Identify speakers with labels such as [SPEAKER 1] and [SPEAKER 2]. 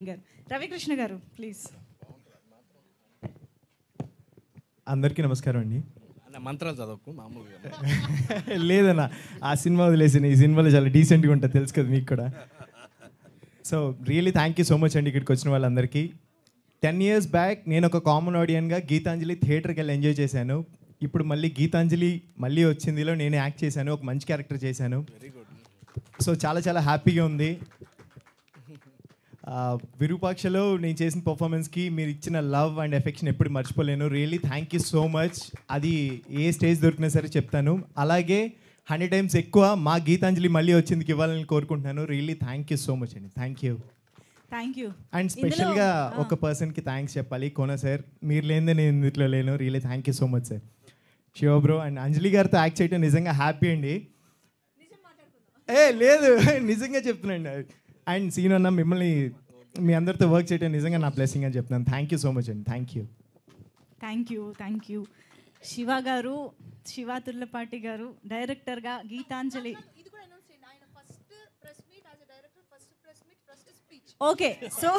[SPEAKER 1] గారు రవికృష్ణ గారు ప్లీజ్.
[SPEAKER 2] అందరికీ నమస్కారం అండి.
[SPEAKER 3] మంత్రాలు చదవకు మామూలుగా.
[SPEAKER 2] లేదన్నా, ఆ సినిమా వదిలేసిన ఈ సినిమాలో చాలా డీసెంట్గా ఉంటుంది, తెలుసు కదా మీకు కూడా. So really thank you so much అండి ఇక్కడికి వచ్చిన వాళ్ళందరికీ. 10 years బ్యాక్ నేను ఒక కామన్ ఆడియన్గా గీతాంజలి థియేటర్కి వెళ్ళి ఎంజాయ్ చేశాను. ఇప్పుడు మళ్ళీ గీతాంజలి మళ్ళీ వచ్చిందిలో నేను యాక్ట్ చేశాను, ఒక మంచి క్యారెక్టర్ చేశాను. సో చాలా చాలా హ్యాపీగా ఉంది. విరూపాక్షలో నేను చేసిన పర్ఫార్మెన్స్కి మీరు ఇచ్చిన లవ్ అండ్ ఎఫెక్షన్ ఎప్పుడు మర్చిపోలేను. Really thank you so much. అది ఏ స్టేజ్ దొరికినా సరే చెప్తాను. అలాగే 100 times ఎక్కువ మా గీతాంజలి మళ్ళీ వచ్చిందికి ఇవ్వాలని కోరుకుంటున్నాను. Really thank you so much అండి. Thank you. అండ్ స్పెషల్గా ఒక పర్సన్కి థ్యాంక్స్ చెప్పాలి, కోన సార్. మీరు లేనిదే నేను ఇందులో లేను. Really thank you so much sir. Shiva bro and Anjali గారితో యాక్ట్ చేయడం నిజంగా హ్యాపీ అండి. లేదు నిజంగా చెప్తున్నాండి. అండ్ సీన్ అన్న మిమ్మల్ని మీ అందరితో వర్క్ చేయడం నిజంగా నా బ్లెస్సింగ్ అని చెప్తున్నాను. థ్యాంక్ యూ సో మచ్ అండి.
[SPEAKER 1] థ్యాంక్ యూ శివ గారు, శివ తుర్లపాటి గారు డైరెక్టర్గా గీతాంజలి. Okay so